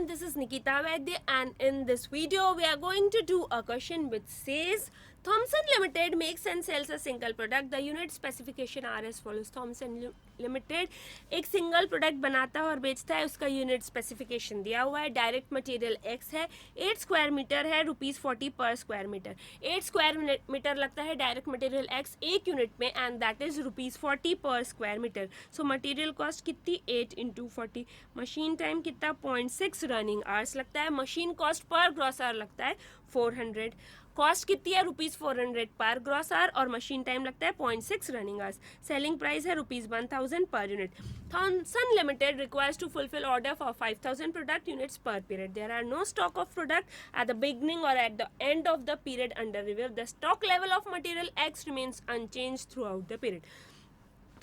everyone, this is Nikita Vaidya, and in this video we are going to do a question which says Thomson Limited makes and sells a single product. The unit specification are as follows. Thomson Limited एक single product बनाता है और बेचता है, उसका unit specification दिया हुआ है. डायरेक्ट मटेरियल x है, 8 स्क्वायर मीटर है, ₹40 per square metre. 8 square metre लगता है डायरेक्ट मटेरियल x एक यूनिट में, and that is ₹40 per square metre. So material cost कितनी, 8 × 40. मशीन टाइम कितना, 0.6 रनिंग आवर्स लगता है. Machine cost per gross hour लगता है 400. कॉस्ट कितनी है, ₹400 पर ग्रॉस आवर, और मशीन टाइम लगता है 0.6 रनिंग आवर्स. सेलिंग प्राइस है ₹1000 per unit. Thomson Limited requires to fulfill order for 5000 product units per period. There are no stock of product at the beginning or at the end of the period under review. The stock level of material X remains unchanged throughout the period.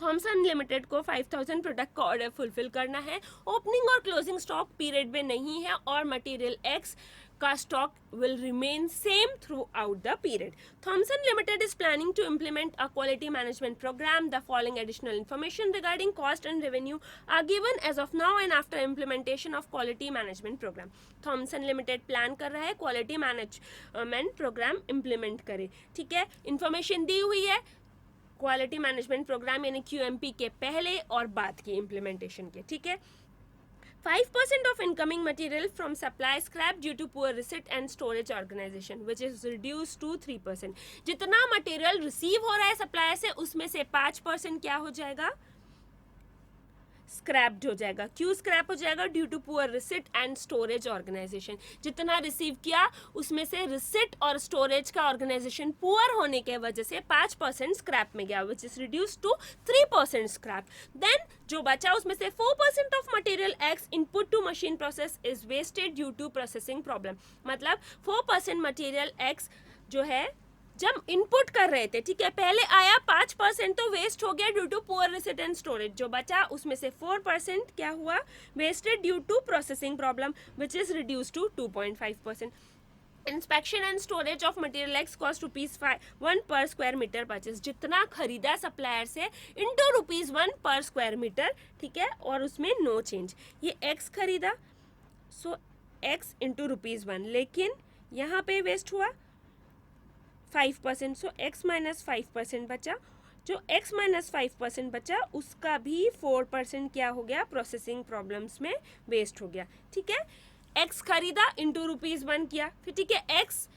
Thomson limited को 5000 product का order fulfil करना है. Opening और closing stock period में नहीं है, और material x का stock will remain same throughout the period. Thomson Limited is planning to implement a quality management program. The following additional information regarding cost and revenue are given as of now and after implementation of quality management program. Thomson Limited plan कर रहा है quality management program implement करे. ठीक है, information दी हुई है quality management programme यानी QMP के पहले और बाद की इम्प्लीमेंटेशन के. ठीक है, 5% of incoming material from supply scrap due to poor receipt and storage organization, which is reduced to 3%. जितना मटेरियल रिसीव हो रहा है सप्लायर से, उसमें से 5% क्या हो जाएगा, स्क्रैप्ड हो जाएगा. क्यों स्क्रैप हो जाएगा, due to poor receipt and storage organisation. जितना रिसीव किया उसमें से रिसिट और स्टोरेज का ऑर्गेनाइजेशन पुअर होने के वजह से 5% स्क्रैप में गया, which is reduce to 3% scrap. Then जो बचा उसमें से 4% of material X input to machine process is wasted due to processing problem. मतलब 4% मटेरियल एक्स जो है जब इनपुट कर रहे थे, ठीक है, पहले आया 5% तो वेस्ट हो गया due to poor receipt and storage. जो बचा उसमें से 4% क्या हुआ, wasted due to processing problem, which is reduce to 2.5%. Inspection and storage of material X cost ₹1 पर स्क्वायर मीटर परचेज. जितना खरीदा सप्लायर से इंटू ₹1 पर स्क्वायर मीटर. ठीक है, और उसमें नो चेंज. ये एक्स खरीदा, सो एक्स इंटू ₹1, लेकिन यहाँ पे वेस्ट हुआ 5%. सो x माइनस 5% बचा. जो x माइनस 5% बचा उसका भी 4% क्या हो गया, प्रोसेसिंग प्रॉब्लम्स में वेस्ट हो गया. ठीक है, x खरीदा इंटू ₹1 किया, फिर ठीक है x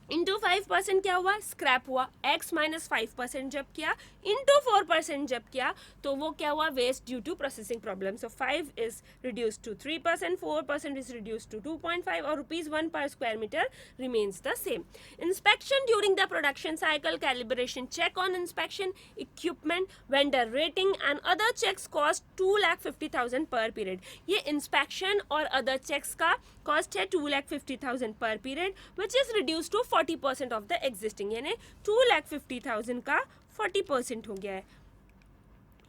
इंटू 5% क्या हुआ, स्क्रैप हुआ. x माइनस 5% जब किया इंटू 4% जब किया तो वो क्या हुआ, waste due to processing problem. So 5 is reduce to 3%, 4% is reduce to 2.5, और ₹1 पर square metre remains the same. Inspection during the production cycle, calibration check on inspection equipment, vendor rating and other checks cost 2,50,000 per period. ये inspection और other checks का cost है 2,50,000 per period, which is reduce to 40% of the existing. यानी 2,50,000 का 40% हो गया है,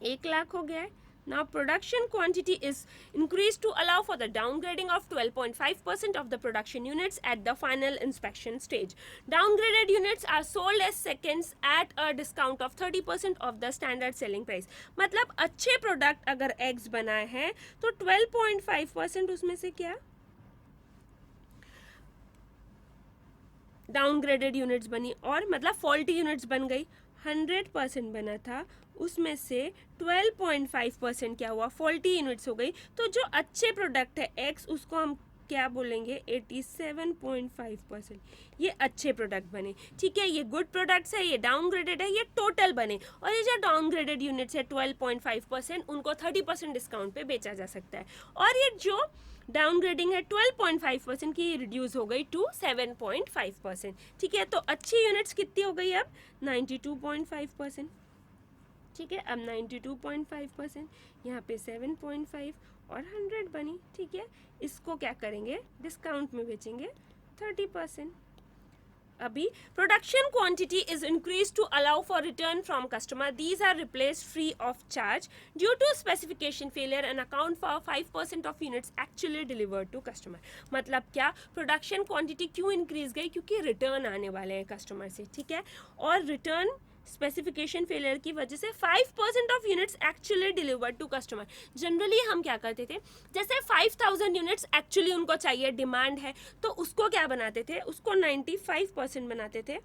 1 लाख हो गया है. Now production quantity is increased to allow for the downgrading of 12.5% of the production units at the final inspection stage. Downgraded units are sold as seconds at a discount of 30% of the standard selling price. मतलब अच्छे product अगर X बनाए हैं तो 12.5% उसमें से क्या downgraded units बनी, और मतलब फॉल्टी यूनिट्स बन गई. 100% बना था, उसमें से 12.5% क्या हुआ, फॉल्टी यूनिट्स हो गई. तो जो अच्छे प्रोडक्ट है X, उसको हम क्या बोलेंगे, 87.5%. ये अच्छे प्रोडक्ट बने. ठीक है, ये गुड प्रोडक्ट्स है, ये डाउनग्रेडेड है, ये टोटल बने. और ये जो डाउनग्रेडेड यूनिट्स है 12.5%, उनको 30% डिस्काउंट पे बेचा जा सकता है. और ये जो डाउनग्रेडिंग है 12.5% की, रिड्यूस हो गई टू 7.5%. ठीक है, तो अच्छी यूनिट्स कितनी हो गई अब, 92.5%. ठीक है, अब 92.5%, यहाँ पे 7.5 और 100 बनी. ठीक है, इसको क्या करेंगे, डिस्काउंट में बेचेंगे 30%. अभी production quantity is increase to allow for return from customer. These are replace free of charge due to specification failure and account for 5% of units actually delivered to customer. मतलब क्या, प्रोडक्शन क्वांटिटी क्यों increase गई, क्योंकि return आने वाले हैं customer से. ठीक है, और रिटर्न स्पेसिफिकेशन फेलियर की वजह से 5% of units actually delivered to customer. Generally हम क्या करते थे, जैसे 5000 यूनिट्स एक्चुअली उनको चाहिए, डिमांड है, तो उसको क्या बनाते थे, उसको 95% बनाते थे,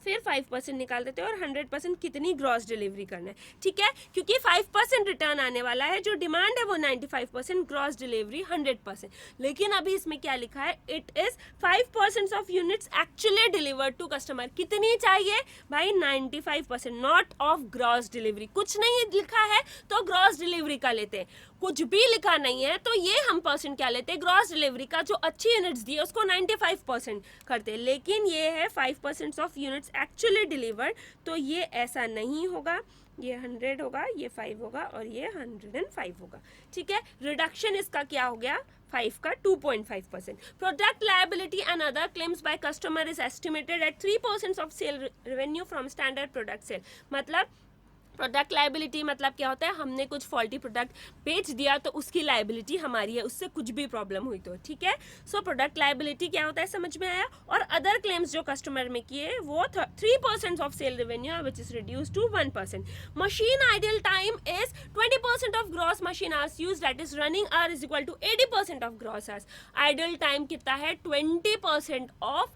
फिर 5% निकाल देते हैं और 100% कितनी ग्रॉस डिलीवरी करना है, ठीक है, क्योंकि 5% रिटर्न आने वाला है, जो डिमांड है वो 95%, ग्रॉस डिलीवरी 100%। लेकिन अभी इसमें क्या लिखा है, it is 5% of units actually delivered to customer. कितनी चाहिए भाई, 95%, नॉट ऑफ ग्रॉस डिलीवरी। कुछ नहीं लिखा है तो ग्रॉस डिलीवरी का लेते हैं, कुछ भी लिखा नहीं है तो ये हम परसेंट क्या लेते हैं, ग्रॉस डिलीवरी का, जो अच्छी यूनिट्स दी है उसको 95% करते हैं। लेकिन ये है 5% ऑफ यूनिट्स एक्चुअली डिलीवर्ड, तो ये ऐसा नहीं होगा, ये 100 होगा, ये 5 होगा और ये 105 होगा, ठीक है। रिडक्शन इसका क्या हो गया, 5 का 2.5%। Product liability and other claims by customer is estimated at 3% of sale revenue from standard product sale. मतलब प्रोडक्ट लायबिलिटी मतलब क्या होता है, हमने कुछ फॉल्टी प्रोडक्ट बेच दिया तो उसकी लायबिलिटी हमारी है, उससे कुछ भी प्रॉब्लम हुई तो, ठीक है। सो प्रोडक्ट लायबिलिटी क्या होता है समझ में आया। और अदर क्लेम्स जो कस्टमर में किए वो 3% of sale revenue which is reduce to 1%। Machine idle time is 20% of gross machine hours use, that is running hour is equal to 80% of gross hours. Idle time कितना है, 20% of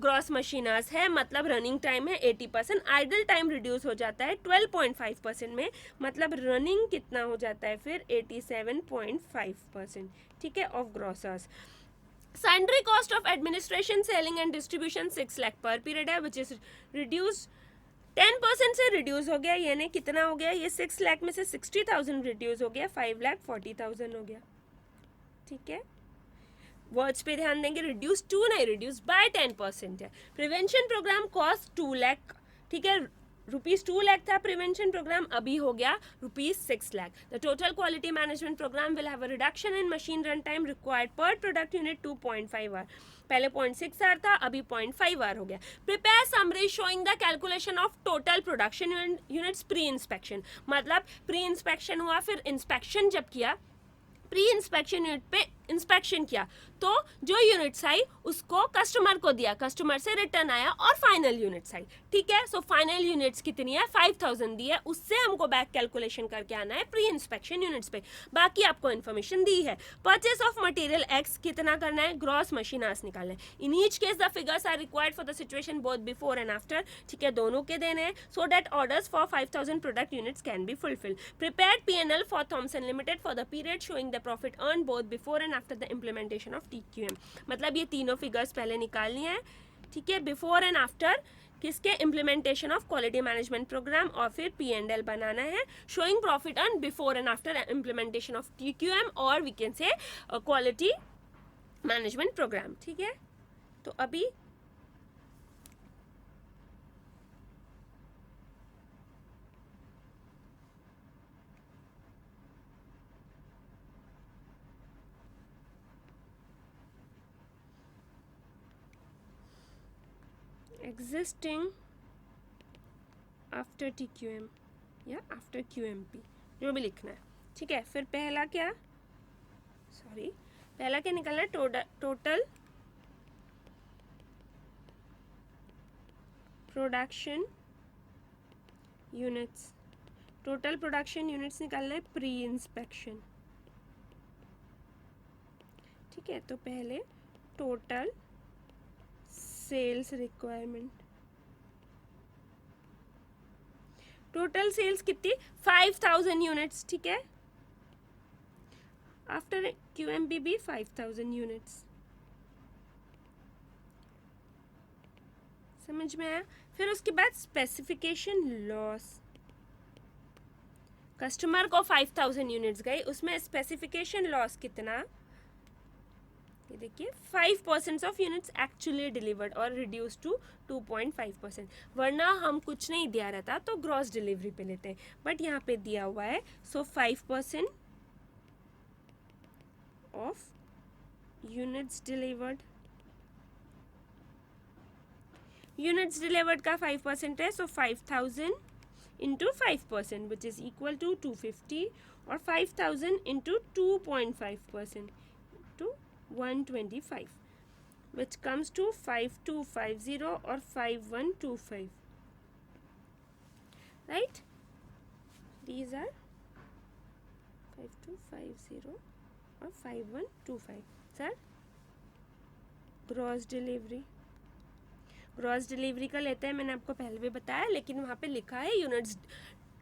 gross machine hours है, मतलब running time है 80%। Idle time reduce हो जाता है 12.5% में, मतलब रनिंग कितना हो जाता है फिर 87.5%, ठीक है, of gross hours. Sundry cost of administration, selling and distribution 6 lakh पर पीरियड है, विच इज रिड्यूस 10% से रिड्यूस हो गया, यानी कितना हो गया, ये 6 लाख में से 60,000 रिड्यूस हो गया, 5,40,000 हो गया, ठीक है। वर्ड्स पे ध्यान देंगे, रिड्यूस टू नहीं, रिड्यूस बाय 10% है। प्रिवेंशन प्रोग्राम कॉस्ट 2 लाख, ठीक है, ₹2 लाख था प्रिवेंशन प्रोग्राम, अभी हो गया ₹6 lakh. The total quality management programme will have a reduction in machine run time required per product unit 2.5 hour, पहले 0.6 आवर था, अभी 0.5 आवर हो गया। Prepare summary showing the calculation of total production units pre inspection, मतलब pre inspection हुआ, फिर inspection जब किया, प्री इंस्पेक्शन यूनिट पे इंस्पेक्शन किया तो जो यूनिट्स आई उसको कस्टमर को दिया, कस्टमर से रिटर्न आया और फाइनल यूनिट्स आई, ठीक है। सो फाइनल यूनिट्स कितनी है, 5000 दी है, उससे हमको बैक कैलकुलेशन करके आना है प्री इंस्पेक्शन यूनिट्स पे। बाकी आपको इन्फॉर्मेशन दी है। परचेस ऑफ मटेरियल एक्स कितना करना है, ग्रॉस मशीन आवर्स निकालना है। In each case the figures are required for the situation both before and after, ठीक है, दोनों के देने हैं, so that orders for 5000 product units can be fulfilled. Prepared P&L for Thomson limited for the period showing the profit earn both before and after the implementation of TQM। मतलब ये तीनों figures पहले निकालनी है, ठीक है, बिफोर एंड आफ्टर किसके, implementation of quality management programme, और फिर P&L बनाना है showing profit earn before and after implementation of TQM और we can say quality management programme, ठीक है। तो अभी existing आफ्टर TQM या आफ्टर QMP, जो भी लिखना है, ठीक है। फिर पहला क्या, पहला क्या निकालना है, total production units, total production units निकालना है प्री इंस्पेक्शन, ठीक है। तो पहले total sales requirement, total sales कितनी, 5000 यूनिट्स, ठीक है। आफ्टर QMP भी 5000 यूनिट्स, समझ में आया। फिर उसके बाद स्पेसिफिकेशन लॉस, कस्टमर को 5000 यूनिट्स गई, उसमें स्पेसिफिकेशन लॉस कितना, ये देखिए 5% ऑफ यूनिट्स एक्चुअली डिलीवर्ड और रिड्यूस टू 2.5%, वरना हम कुछ नहीं दिया रहता तो ग्रॉस डिलीवरी पे लेते हैं, बट यहाँ पे दिया हुआ है, so 5% of units delivered, units delivered का 5% है, so 5000 into 5% which is equal to 250, और 5000 into 2.5% to 125, which comes to 5250 और 5125, राइट, दीज आर 5250 और 5125. सर ग्रॉस डिलीवरी का लेते हैं, मैंने आपको पहले भी बताया, लेकिन वहाँ पे लिखा है यूनिट्स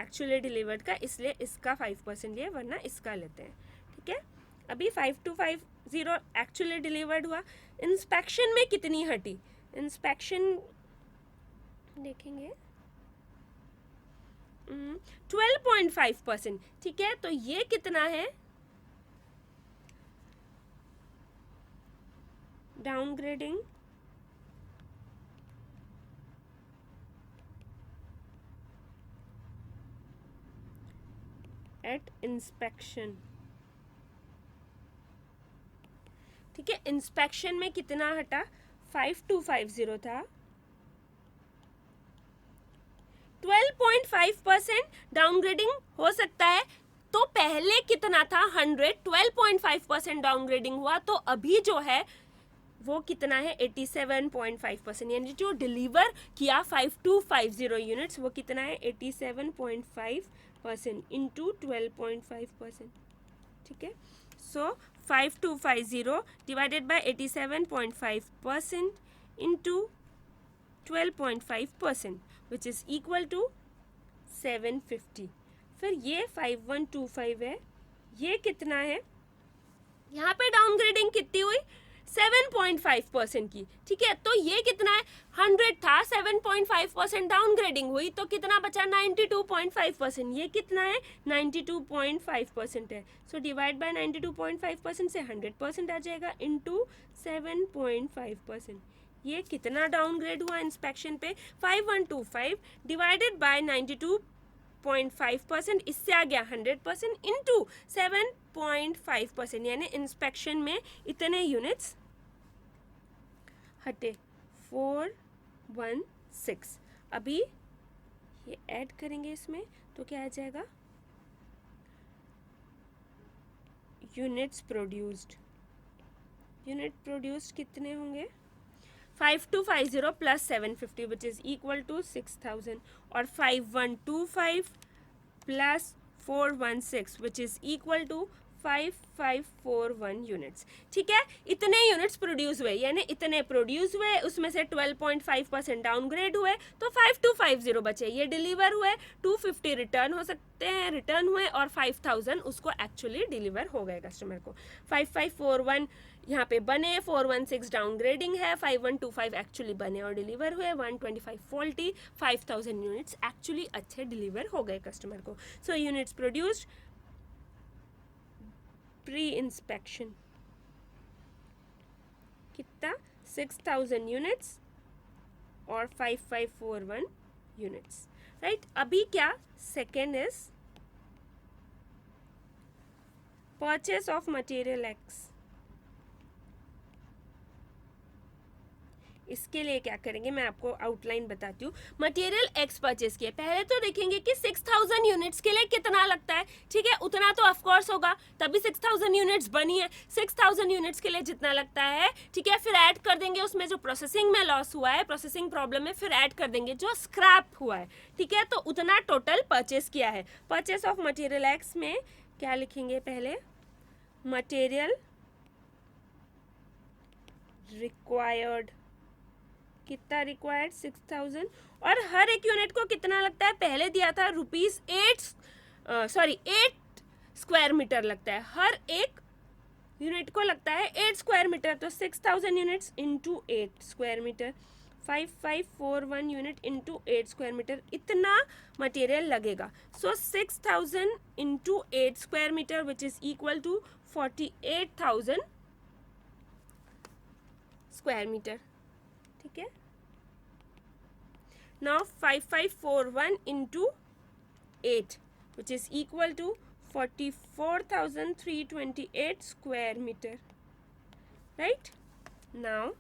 एक्चुअली डिलीवर्ड का, इसलिए इसका 5% लिया, वरना इसका लेते हैं. ठीक है, अभी 5250 एक्चुअली डिलीवर्ड हुआ. इंस्पेक्शन में कितनी हटी, इंस्पेक्शन देखेंगे 12.5%. ठीक है, तो ये कितना है, डाउनग्रेडिंग एट इंस्पेक्शन. ठीक है, इंस्पेक्शन में कितना हटा, 5250 था, 12.5% डाउनग्रेडिंग हो सकता है. तो पहले कितना था 100, 12.5% डाउनग्रेडिंग हुआ, तो अभी जो है वो कितना है 87.5%, यानी जो डिलीवर किया 5250 यूनिट्स वो कितना है 87.5% इंटू 12.5%. ठीक है, so 5250 divided by 87.5% into 12.5%, which is equal to 750. फिर ये 5125 है, ये कितना है, यहाँ पे डाउनग्रेडिंग कितनी हुई 7.5% की. ठीक है, तो ये कितना है, 100 था, 7.5% डाउनग्रेडिंग हुई, तो कितना बचा 92.5%. ये कितना है 92.5% है. सो डिवाइड बाय 92.5% से 100% आ जाएगा इंटू 7.5%. ये कितना डाउनग्रेड हुआ इंस्पेक्शन पे, 5125 डिवाइडेड बाय 92.5%, इससे आ गया 100% इंटू 7.5%, यानी इंस्पेक्शन में इतने यूनिट्स हटे 416. अभी ये ऐड करेंगे इसमें तो क्या आ जाएगा, यूनिट प्रोड्यूस्ड कितने होंगे, 5250 plus 750 which is equal to 6000, और 5125 plus 416 which is equal to 5541 units. ठीक है, इतने यूनिट्स प्रोड्यूस हुए, यानी इतने प्रोड्यूस हुए, उसमें से 12.5% डाउनग्रेड हुए, तो 5250 बचे, ये डिलीवर हुए, 250 रिटर्न हो सकते हैं, रिटर्न हुए, और 5000 उसको एक्चुअली डिलीवर हो गए कस्टमर को. 5541 यहाँ पे बने, 416 डाउनग्रेडिंग है, 5125 एक्चुअली बने और डिलीवर हुए, 125 फॉल्टी, 5000 यूनिट्स एक्चुअली अच्छे डिलीवर हो गए कस्टमर को. So units produced pre inspection कितना, 6000 यूनिट्स और 5541 यूनिट्स. राइट, अभी क्या second is purchase of material x. इसके लिए क्या करेंगे मैं आपको आउटलाइन बताती हूँ. मटेरियल एक्स परचेस किया, पहले तो देखेंगे कि 6000 यूनिट्स के लिए कितना लगता है. ठीक है, उतना तो ऑफ कोर्स होगा, तभी 6000 यूनिट्स बनी है. 6000 यूनिट्स के लिए जितना लगता है, ठीक है, फिर ऐड कर देंगे उसमें जो प्रोसेसिंग में लॉस हुआ है, प्रोसेसिंग प्रॉब्लम में, फिर ऐड कर देंगे जो स्क्रैप हुआ है. ठीक है, तो उतना टोटल परचेस किया है. परचेस ऑफ मटेरियल एक्स में क्या लिखेंगे, पहले मटेरियल रिक्वायर्ड, कितना रिक्वायर्ड 6000, और हर एक यूनिट को कितना लगता है, पहले दिया था ₹8 स्क्वायर मीटर लगता है, हर एक यूनिट को लगता है 8 स्क्वायर मीटर. तो 6000 units into 8 square metre, 5541 unit into 8 square metre, इतना मटेरियल लगेगा. So 6000 into 8 square metre which is equal to 48,000 square metre. ठीक है, now 5541 into 8 which is equal to 44,328 square meter. Right, now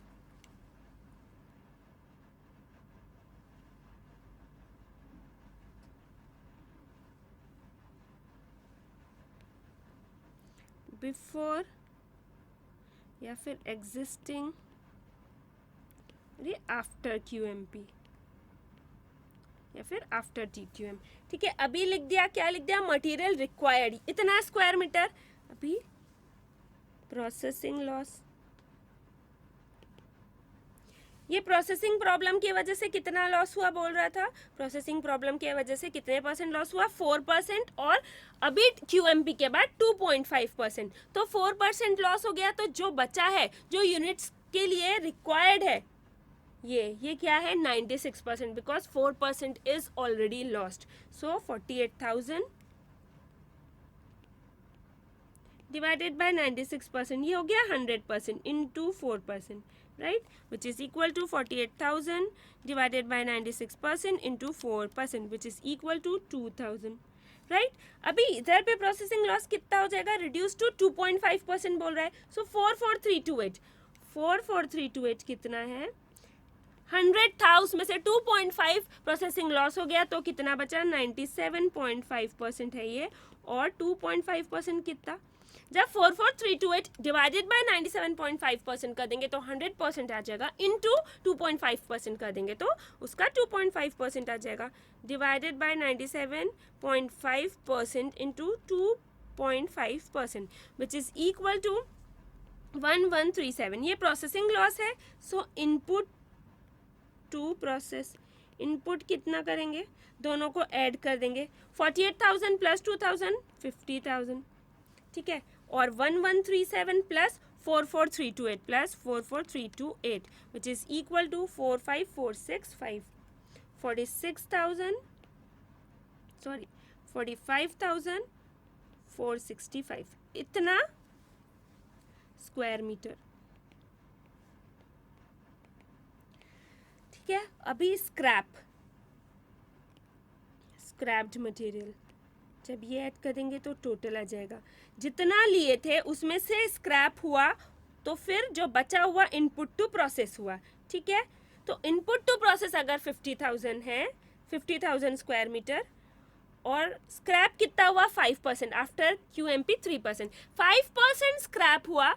before या फिर existing, ये after QMP, या फिर after TQM। ठीक है, अभी लिख दिया, क्या लिख दिया, मटेरियल रिक्वायर्ड इतना स्क्वायर मीटर। अभी प्रोसेसिंग लॉस, ये प्रोसेसिंग प्रॉब्लम की वजह से कितना लॉस हुआ बोल रहा था, प्रोसेसिंग प्रॉब्लम की वजह से कितने % लॉस हुआ, 4%, और अभी QMP के बाद 2.5%, तो 4% लॉस हो गया। तो जो बचा है, जो यूनिट्स के लिए रिक्वायर्ड है, ये क्या है, 96%, because 4% is already lost. So 48,000 divided by 96%, ये हो गया 100% into 4%, right, which is equal to 48,000 divided by 96% into 4%, which is equal to 2,000, right. अभी इधर पे प्रोसेसिंग लॉस कितना हो जाएगा, रिड्यूस टू 2.5% बोल रहा है। सो 44328 कितना है, 100 था, उसमें से 2.5 प्रोसेसिंग लॉस हो गया, तो कितना बचा, 97.5% है ये, और 2.5% कितना, जब 44328 डिवाइडेड बाय 97.5% कर देंगे तो 100% आ जाएगा, इनटू 2.5% कर देंगे तो उसका 2.5% आ जाएगा, divided by 97.5% into 2.5%, which is equal to 1137। ये प्रोसेसिंग लॉस है। So input to process, input कितना करेंगे, दोनों को ऐड कर देंगे, 48,000 प्लस 2,000 50,000, ठीक है, और 1137 plus 44328 plus 44328, which is equal to 45465, 45,465 इतना स्क्वायर मीटर। ठीक है, अभी स्क्रैप्ड मटेरियल, जब ये ऐड करेंगे तो टोटल आ जाएगा, जितना लिए थे उसमें से स्क्रैप हुआ, तो फिर जो बचा हुआ इनपुट टू प्रोसेस हुआ। ठीक है, तो इनपुट टू प्रोसेस अगर 50,000 है, 50,000 स्क्वायर मीटर, और स्क्रैप कितना हुआ, 5%, आफ्टर QMP 3%, 5% स्क्रैप हुआ,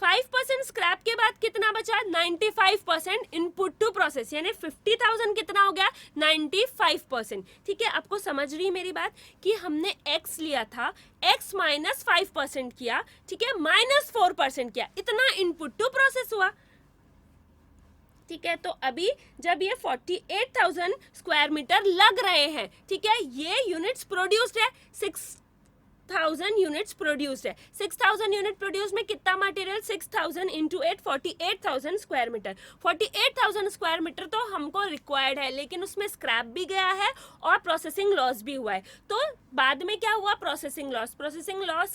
5% स्क्रैप के बाद कितना बचा, 95% इनपुट टू प्रोसेस, यानी 50,000 कितना हो गया, 95%। ठीक है, आपको समझ रही है मेरी बात, कि हमने x लिया था, x माइनस 5% किया, ठीक है, माइनस 4% किया, इतना इनपुट टू प्रोसेस हुआ। ठीक है, तो अभी जब ये 48,000 स्क्वायर मीटर लग रहे हैं, ठीक है, ये यूनिट्स प्रोड्यूस्ड है, 6,000 यूनिट्स प्रोड्यूस्ड है, 6,000 यूनिट प्रोड्यूस में कितना material, 6,000 into 8, 48,000 square metre, 48,000 square metre तो हमको रिक्वायर्ड है, लेकिन उसमें स्क्रैप भी गया है और प्रोसेसिंग लॉस भी हुआ है। तो बाद में क्या हुआ, प्रोसेसिंग लॉस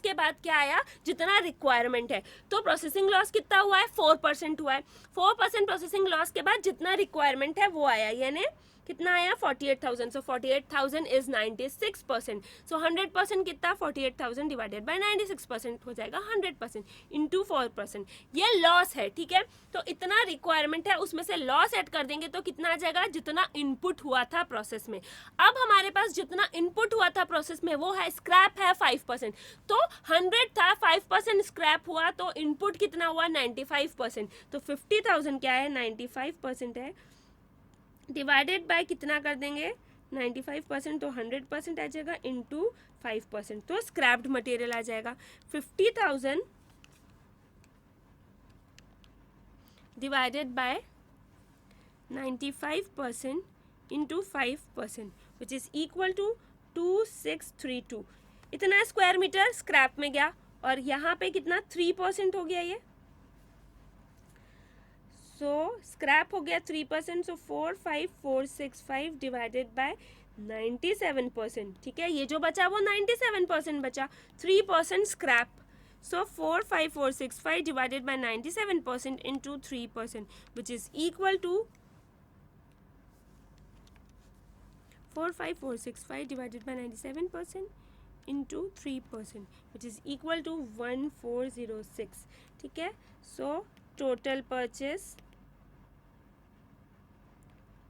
के बाद क्या आया, जितना रिक्वायरमेंट है, तो प्रोसेसिंग लॉस कितना हुआ है, 4% हुआ है, 4% प्रोसेसिंग लॉस के बाद जितना रिक्वायरमेंट है वो आया, यानी कितना आया, 48,000। सो 48,000 इज 96%। सो 100% कितना, 48,000 डिवाइडेड बाय 96% हो जाएगा 100% इंटू 4%। ये लॉस है। ठीक है, तो इतना रिक्वायरमेंट है, उसमें से लॉस ऐड कर देंगे तो कितना आ जाएगा, जितना इनपुट हुआ था प्रोसेस में। अब हमारे पास जितना इनपुट हुआ था प्रोसेस में वो है, स्क्रैप है 5%, तो 100 था, 5% स्क्रैप हुआ, तो इनपुट कितना हुआ, 95%। तो 50,000 क्या है, 95% है, डिवाइडेड बाय कितना कर देंगे, 95%, तो 100% आ जाएगा, इंटू 5%, तो स्क्रैप्ड मटेरियल आ जाएगा 50,000 divided by 95% into 5%, which is equal to 2632। इतना स्क्वायर मीटर स्क्रैप में गया, और यहाँ पे कितना, 3% हो गया ये, सो स्क्रैप हो गया 3%, सो 45465 डिवाइडेड बाय 97%। ठीक है, ये जो बचा वो 97% बचा, 3% scrap, so 45465 divided by 97% into 3%, which is equal to 45465 divided by 97% into 3%, which is equal to 1406। ठीक है, so total purchase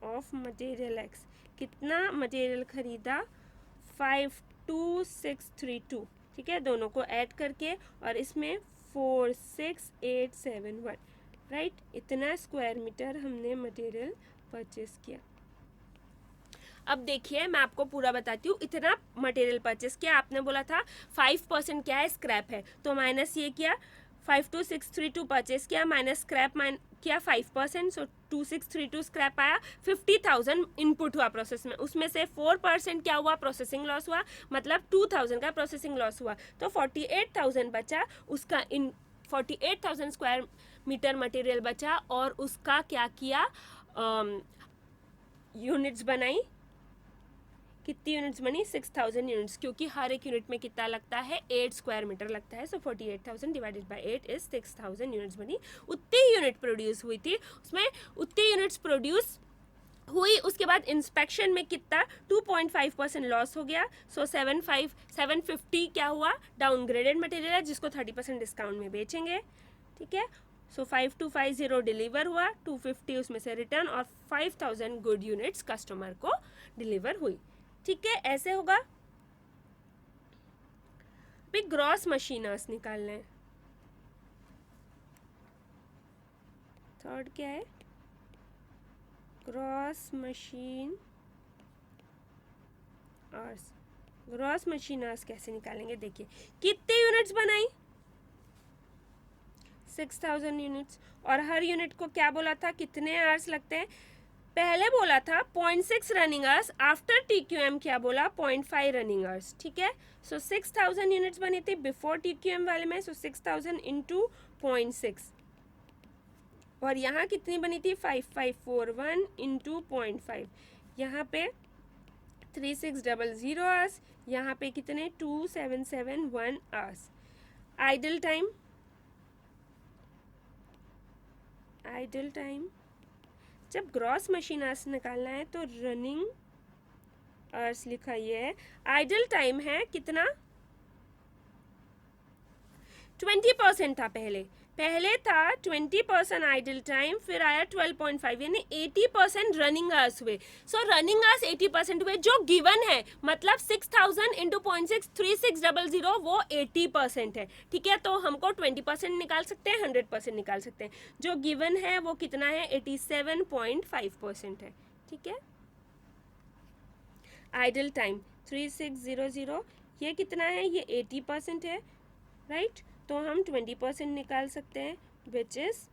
of material X, कितना मटेरियल खरीदा, 52632। ठीक है, दोनों को ऐड करके, और इसमें 46871, राइट, इतना स्क्वायर मीटर हमने मटेरियल परचेस किया। अब देखिए मैं आपको पूरा बताती हूँ। इतना मटेरियल परचेस किया, आपने बोला था 5% क्या है, स्क्रैप है, तो माइनस ये किया 52632 परचेस किया, माइनस स्क्रैप किया 5%, सो 2632 स्क्रैप आया। 50,000 इनपुट हुआ प्रोसेस में, उसमें से 4% क्या हुआ, प्रोसेसिंग लॉस हुआ, मतलब 2000 का प्रोसेसिंग लॉस हुआ, तो 48,000 बचा। उसका 48,000 स्क्वायर मीटर मटेरियल बचा, और उसका क्या किया, यूनिट्स बनाई। कितनी यूनिट्स बनी, 6000 यूनिट्स, क्योंकि हर एक यूनिट में कितना लगता है, 8 स्क्वायर मीटर लगता है, सो 48,000 डिवाइडेड बाय 8 इज 6000 यूनिट्स बनी। उतनी यूनिट प्रोड्यूस हुई थी, उसमें उतनी यूनिट्स प्रोड्यूस हुई। उसके बाद इंस्पेक्शन में कितना 2.5% लॉस हो गया, सो 750 क्या हुआ, डाउनग्रेडेड मटेरियल है जिसको 30% डिस्काउंट में बेचेंगे, ठीक है। सो 5250 डिलीवर हुआ, 250 उसमें से रिटर्न, और 5000 गुड यूनिट्स कस्टमर को डिलीवर हुई, ठीक है। ऐसे होगा। अभी ग्रॉस मशीनर्स निकालना है। थर्ड क्या है, gross machine hours. Gross machine hours कैसे निकालेंगे, देखिए कितने यूनिट्स बनाई, 6000 यूनिट्स, और हर यूनिट को क्या बोला था, कितने आवर्स लगते हैं। पहले बोला था 0.6 रनिंग आवर्स, आफ्टर TQM क्या बोला, 0.5 रनिंग आवर्स, ठीक है। सो 6000 यूनिट्स बनी थी बिफोर TQM वाले में, सो 6000 इंटू 0.6, और यहाँ कितनी बनी थी, 5541 इंटू 0.5, यहाँ पे 3600 आवर्स, यहाँ पे कितने 2771 hours. Idle time, idle time जब ग्रॉस मशीन आवर्स निकालना है तो रनिंग आवर्स लिखा ये है, आइडल टाइम है कितना, 20% था पहले था 20% आइडल टाइम, फिर आया 12.5, यानी 80% रनिंग आवर्स हुए। सो रनिंग आवर्स 80% हुए, जो गिवन है, मतलब 6000 इंटू 0.6 3600, वो 80% है, ठीक है। तो हमको 20% निकाल सकते हैं, 100% निकाल सकते हैं। जो गिवन है वो कितना है, 87.5% है, ठीक है। आइडल टाइम 3600, ये कितना है, ये 80% है, राइट। तो हम 20% निकाल सकते हैं, which is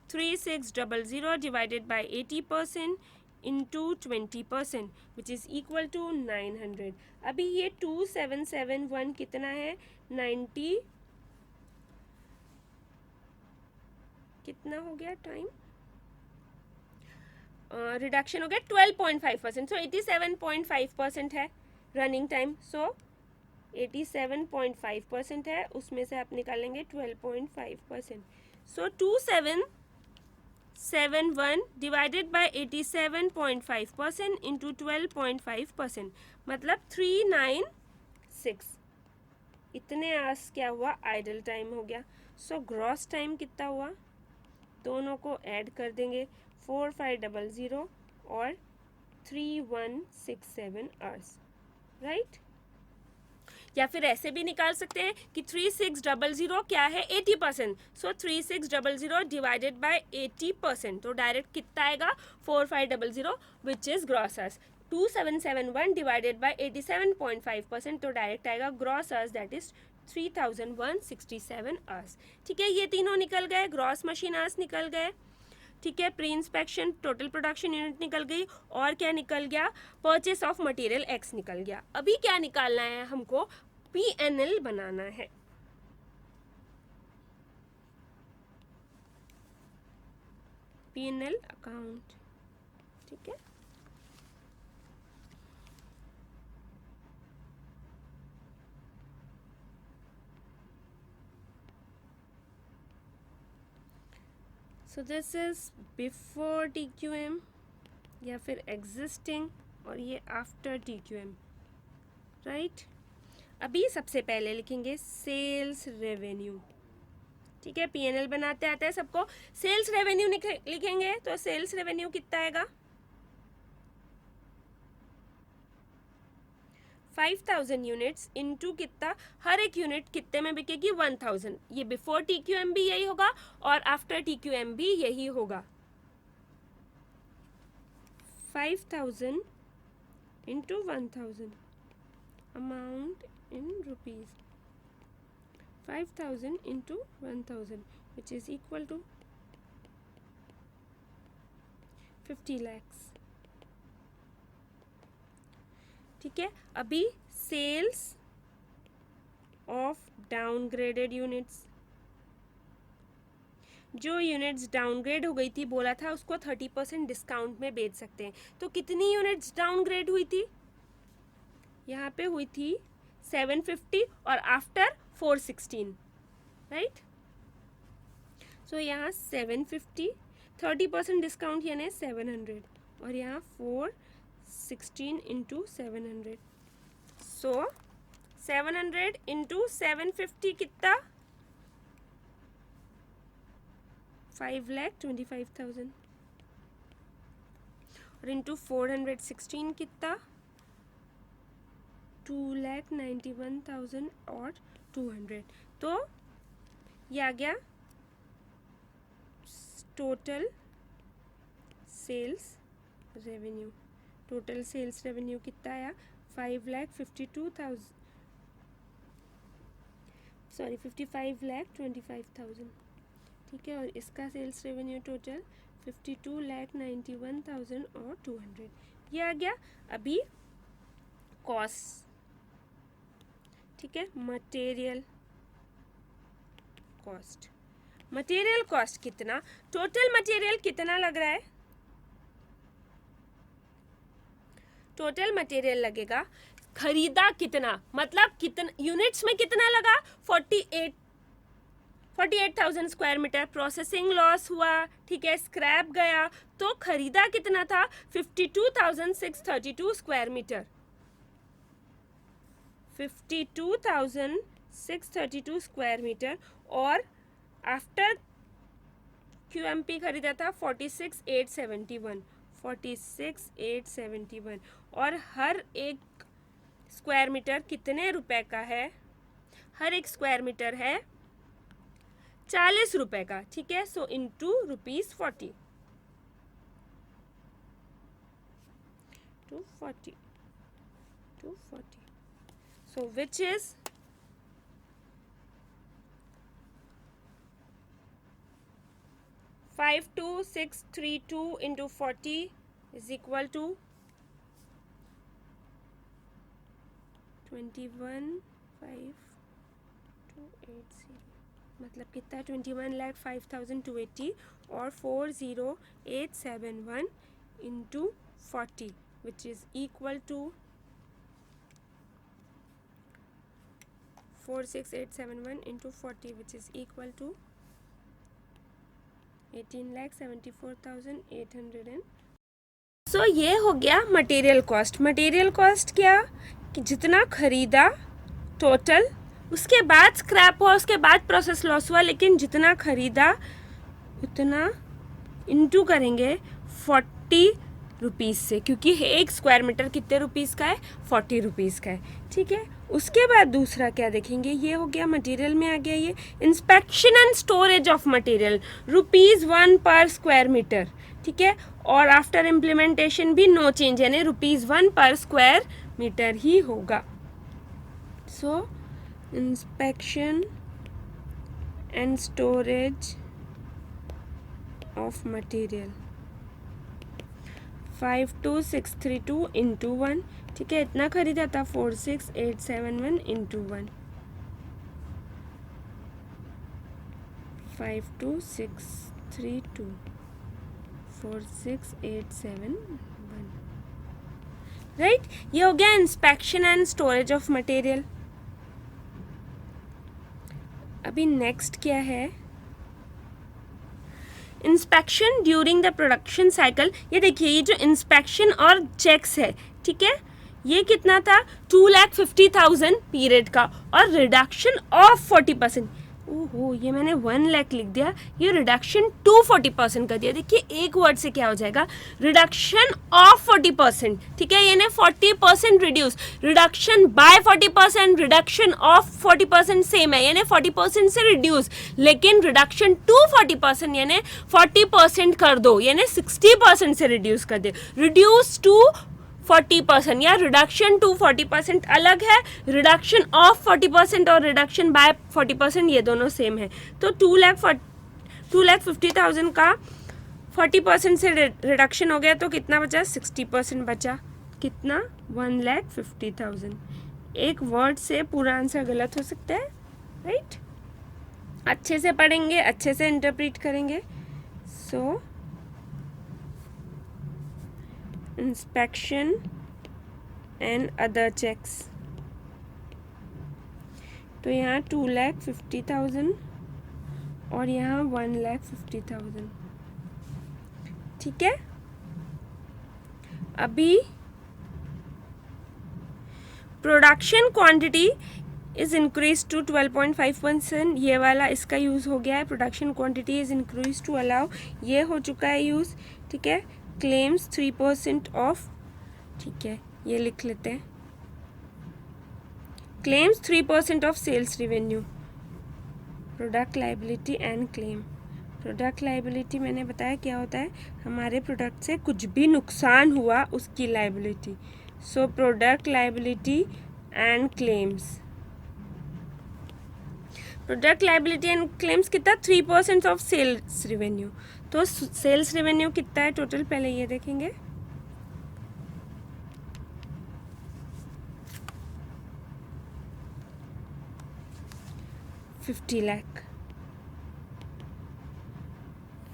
3600 divided by 80% into 20%, which is equal to 900। अभी ये 2771 कितना है, 90, कितना हो गया टाइम, रिडक्शन हो गया 12.5%, सो 87.5% है रनिंग टाइम, सो 87.5% है, उसमें से आप निकालेंगे 12.5%, सो 2771 डिवाइडेड बाय 87.5% इंटू 12.5%, मतलब 396, इतने आवर्स क्या हुआ, आइडल टाइम हो गया। सो ग्रॉस टाइम कितना हुआ, दोनों को ऐड कर देंगे, 4500 और 3167 आवर्स, राइट। या फिर ऐसे भी निकाल सकते हैं कि 3600 क्या है, 80%, सो 3600 डिवाइडेड बाय 80%, तो डायरेक्ट कितना आएगा, 4500, which is gross hours. 2771 divided by 87.5%, तो डायरेक्ट आएगा gross hours, that is 3167 hours, ठीक है। ये तीनों निकल गए, ग्रॉस मशीन आवर्स निकल गए, ठीक है। Pre inspection total production unit निकल गई, और क्या निकल गया, परचेस ऑफ मटेरियल X निकल गया। अभी क्या निकालना है हमको, PNL बनाना है। PNL अकाउंट, ठीक है। So this is before TQM, या फिर एग्जिस्टिंग, और ये आफ्टर TQM, राइट। अभी सबसे पहले लिखेंगे सेल्स रेवेन्यू, ठीक है। PNL बनाते आता है सबको। सेल्स रेवेन्यू लिखेंगे तो सेल्स रेवेन्यू कितना आएगा, 5000 यूनिट्स इंटू कितना, हर एक यूनिट कितने में बिकेगी, 1000। ये बिफोर TQM भी यही होगा और आफ्टर TQM भी यही होगा। 5,000 into 1,000. Amount in rupees. 5,000 into 1,000 which is equal to 50 lakhs. ठीक है, अभी सेल्स ऑफ डाउनग्रेडेड यूनिट्स, जो यूनिट्स डाउनग्रेड हो गई थी बोला था उसको 30% डिस्काउंट में बेच सकते हैं. तो कितनी यूनिट्स डाउनग्रेड हुई थी? यहाँ पे हुई थी 750 और आफ्टर 416, राइट. सो यहाँ 750, 30% डिस्काउंट यानी 700 और यहाँ 416 इंटू 700. सो 700 इंटू 750 कितना? 5,25,000 और इंटू 416 कितना? 2,91,000 और 200. तो ये आ गया total sales revenue. Total sales revenue कितना आया? 55,25,000. ठीक है, और इसका सेल्स रेवेन्यू टोटल 52,91,000 और 200. ये आ गया. अभी कॉस्ट, ठीक है, मटेरियल कॉस्ट. मटेरियल कॉस्ट कितना? टोटल मटेरियल कितना लग रहा है? टोटल मटेरियल लगेगा, खरीदा कितना, मतलब कितना यूनिट्स में कितना लगा? 48,000 स्क्वायर मीटर. प्रोसेसिंग लॉस हुआ, ठीक है, स्क्रैप गया, तो खरीदा कितना था? 52,632 स्क्वायर मीटर. 52,632 square metre. और आफ्टर QMP खरीदा था 46,871. 46,871. और हर एक स्क्वायर मीटर कितने रुपए का है? हर एक स्क्वायर मीटर है 40 रुपए का. ठीक है, so into ₹40. 240. So which is 52,632 into 40 is equal to 21,5,280. मतलब कितना? 21,05,280 और 40871 into 40 which is equal to 46871 into 40 which is equal to 18,74,800. सो ये हो गया मटेरियल कॉस्ट. मटेरियल कॉस्ट क्या? कि जितना खरीदा टोटल, उसके बाद स्क्रैप हुआ, उसके बाद प्रोसेस लॉस हुआ, लेकिन जितना खरीदा उतना इंटू करेंगे 40 रुपीज़ से, क्योंकि एक स्क्वायर मीटर कितने रुपीज़ का है? 40 रुपीज़ का है. ठीक है, उसके बाद दूसरा क्या देखेंगे? ये हो गया मटेरियल में आ गया ये inspection and storage of material, ₹1 पर स्क्वायर मीटर. ठीक है, और आफ्टर इम्प्लीमेंटेशन भी नो चेंज, यानी ₹1 पर स्क्वायर मीटर ही होगा. So inspection and storage of material 52,632 into 1. ठीक है, इतना खरीदा था 46,871 इंटू 1. 52,632 46,871. राइट, ये हो गया inspection and storage of material. अभी नेक्स्ट क्या है? Inspection during the production cycle. ये देखिए, ये जो इंस्पेक्शन और चेक्स है, ठीक है, ये कितना था? 2,50,000 पीरियड का और रिडक्शन ऑफ 40%. ओहो, ये मैंने 1 लाख लिख दिया, ये रिडक्शन टू 40% कर दिया। देखिए एक वर्ड से क्या हो जाएगा, रिडक्शन ऑफ 40%, ठीक है, यानी 40% reduce, reduction by 40%, reduction of 40% same है, यानी 40% से रिड्यूस, लेकिन रिडक्शन टू 40% यानी 40% कर दो, यानी 60% से रिड्यूस कर दे, रिड्यूस टू 40% या रिडक्शन टू 40% अलग है, रिडक्शन ऑफ 40% और रिडक्शन बाय 40% ये दोनों सेम है। तो 2,50,000 का 40% से रिडक्शन हो गया तो कितना बचा, 60% बचा, कितना, 1,50,000। एक वर्ड से पूरा आंसर गलत हो सकता है, राइट? अच्छे से पढ़ेंगे, अच्छे से इंटरप्रेट करेंगे। सो inspection and other checks, तो यहाँ 2,50,000 और यहाँ 1,50,000, ठीक है। अभी production quantity is increase to 12.5%, ये वाला इसका यूज़ हो गया है, production quantity is increase to allow, ये हो चुका है यूज़, ठीक है। क्लेम्स 3% ऑफ, ठीक है, ये लिख लेते हैं, claims 3% of sales revenue, product liability and claim. Product liability मैंने बताया क्या होता है, हमारे प्रोडक्ट से कुछ भी नुकसान हुआ उसकी liability, so product liability and claims. Product liability and claims कितना, 3% ऑफ सेल्स रेवेन्यू। तो सेल्स रेवेन्यू कितना है टोटल, पहले ये देखेंगे, $50 लाख,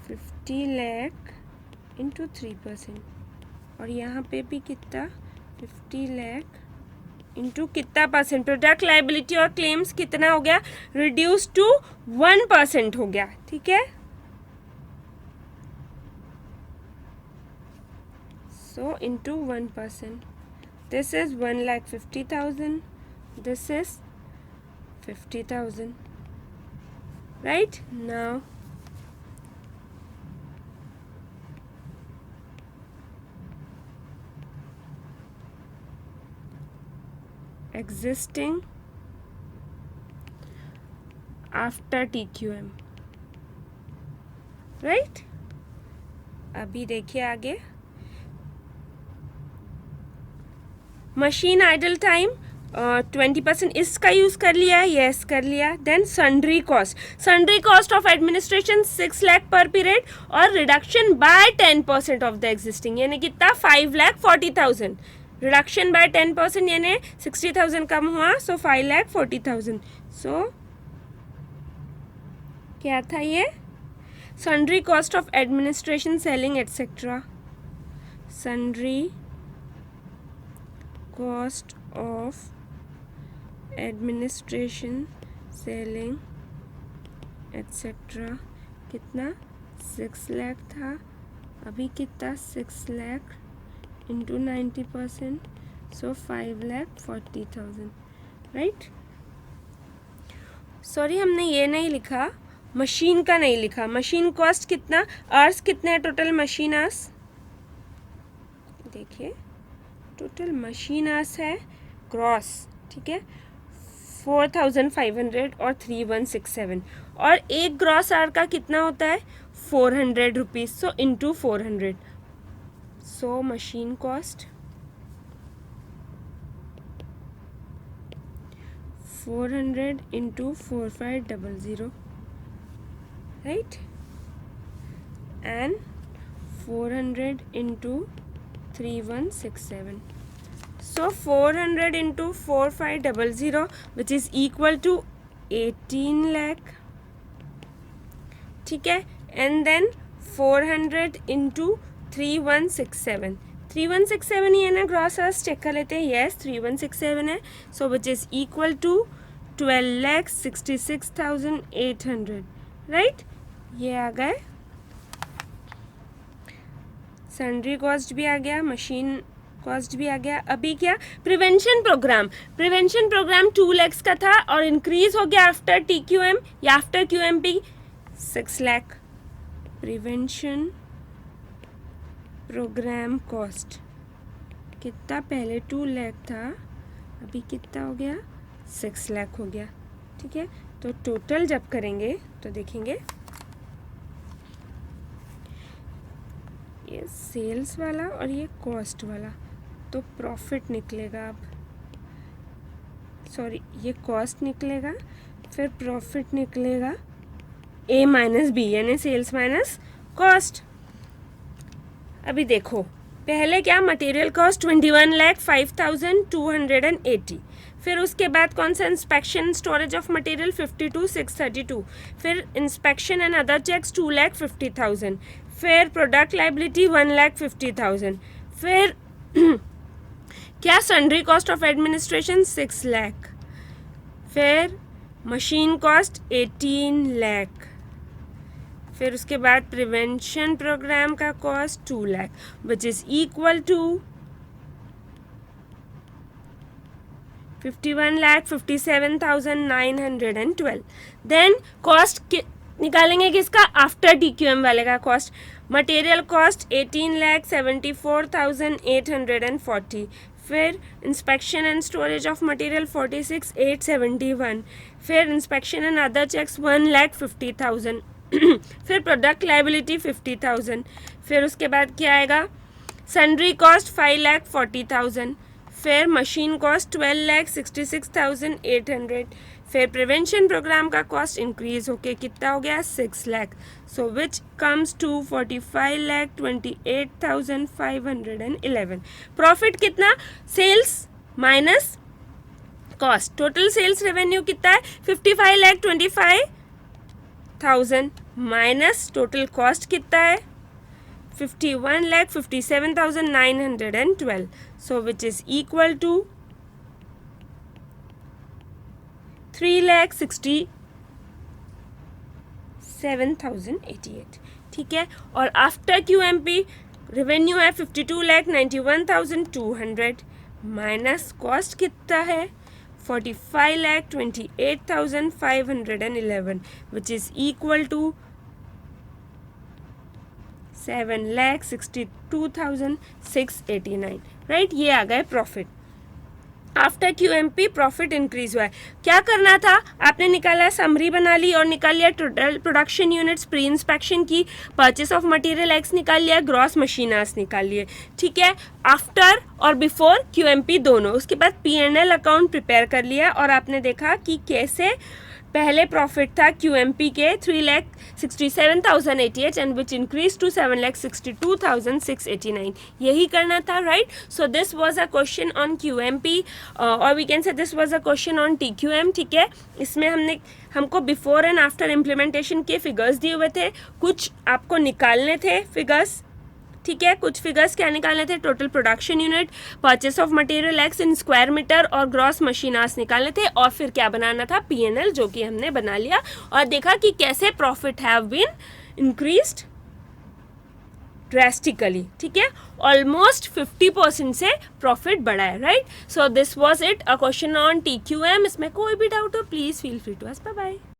50 लाख इंटू 3%, और यहाँ पे भी कितना, 50 लाख इंटू कितना परसेंट, प्रोडक्ट लाइबिलिटी और क्लेम्स कितना हो गया, रिड्यूस टू 1% हो गया, ठीक है। So into 1%, this is 1,50,000, this is 50,000, right? Now existing after TQM, right? अभी देखिए आगे, मशीन आइडल टाइम 20% इसका यूज़ कर लिया, यस कर लिया। Then sundry cost of administration 6 lakh पर पीरियड और reduction by 10% of the existing, यानी कितना, 5,40,000, रिडक्शन बाय 10% यानी 60,000 कम हुआ, सो 5,40,000। सो क्या था ये, sundry cost of administration, selling etcetera, sundry cost of administration, selling etc. कितना, 6 लाख था, अभी कितना, 6 लाख इंटू 90%, सो 5,40,000, राइट। सॉरी हमने ये नहीं लिखा, मशीन का नहीं लिखा, मशीन कॉस्ट कितना, आवर्स कितने हैं टोटल मशीन आवर्स, देखिए टोटल मशीन आवर्स है क्रॉस, ठीक है, 4,500 और 3,167, और एक ग्रॉस आवर का कितना होता है, 400 rupees, so into 400, so machine cost 400 into 4500, right, and 400 into 3,167. So 400 into 4,500 which is equal to 18 lakh, ठीक है, and then 400 into 3,167, 3,167 ही है ना, ग्रॉस आवर्स चेक कर लेते हैं, यस 3,167 है, so which is equal to 12,66,800, right, ये आ गए, सन्ड्री कॉस्ट भी आ गया, मशीन कॉस्ट भी आ गया। अभी क्या, प्रिवेंशन प्रोग्राम 2 lakhs का था और इंक्रीज हो गया आफ्टर TQM या after QMP 6 lakh। Prevention programme cost कितना, पहले 2 lakh था, अभी कितना हो गया, 6 lakh हो गया। ठीक है, तो टोटल जब करेंगे तो देखेंगे ये सेल्स वाला और ये कॉस्ट वाला, तो प्रॉफिट निकलेगा। अब सॉरी, ये कॉस्ट निकलेगा, फिर प्रॉफिट निकलेगा A माइनस बी, यानी सेल्स माइनस कॉस्ट। अभी देखो, पहले क्या, मटेरियल कॉस्ट 21,05,280, फिर उसके बाद कौन सा, इंस्पेक्शन स्टोरेज ऑफ मटेरियल 52,632, फिर इंस्पेक्शन एंड अदर चेक्स 2,50,000, फिर प्रोडक्ट लाइबिलिटी 1,50,000, फिर क्या, sundry cost of administration 6 lakh, फिर मशीन कॉस्ट 18 lakh, फिर उसके बाद प्रिवेंशन प्रोग्राम का cost 2 lakh, which is equal to 51,57,912। Then cost निकालेंगे किसका, आफ्टर TQM वाले का कॉस्ट। मटेरियल कॉस्ट 18,74,840, फिर inspection and storage of material 46,871, फिर इंस्पेक्शन एंड अदर चेक्स 1,50,000, फिर प्रोडक्ट लाइबिलिटी 50,000, फिर उसके बाद क्या आएगा, सन्ड्री कॉस्ट 5,40,000, फिर मशीन कॉस्ट 12,66,800, फिर प्रिवेंशन प्रोग्राम का कॉस्ट इंक्रीज होके कितना हो गया, 6 lakh, so which comes to 45,28,511। Profit कितना, sales minus cost, total sales revenue कितना है, 55,25,000 माइनस टोटल कॉस्ट कितना है, 51,57,912, so which is equal to 3,67,088। ठीक है, और आफ्टर QMP रेवेन्यू है 52,91,200 माइनस कॉस्ट कितना है, 45,28,511, which is equal to 7,62,689। Right, ये आ गए profit. After QMP profit increase हुआ है। क्या करना था, आपने निकाला, समरी बना ली और निकाल लिया total production units, pre inspection की, परचेस ऑफ मटेरियल एक्स निकाल लिया, ग्रॉस मशीन आवर्स निकाल लिए। ठीक है, आफ्टर और बिफोर QMP दोनों। उसके बाद P&L अकाउंट प्रिपेयर कर लिया और आपने देखा कि कैसे पहले प्रॉफिट था QMP के 3,67,088 एंड विच इंक्रीज टू 7,62,689। यही करना था, right. So this was a question on QMP और we can say this was a question on TQM। ठीक है, इसमें हमको बिफोर एंड आफ्टर इम्प्लीमेंटेशन के फिगर्स दिए हुए थे, कुछ आपको निकालने थे फिगर्स। ठीक है, कुछ फिगर्स क्या निकालने थे, total production unit, purchase of material x in square metre और ग्रॉस मशीन आवर्स निकालने थे, और फिर क्या बनाना था, P&L, जो कि हमने बना लिया और देखा कि कैसे profit have been increased drastically. ठीक है, ऑलमोस्ट 50% से प्रॉफिट बढ़ा है, right. So this was it, a question on TQM। इसमें कोई भी डाउट हो please feel free to ask. Bye bye.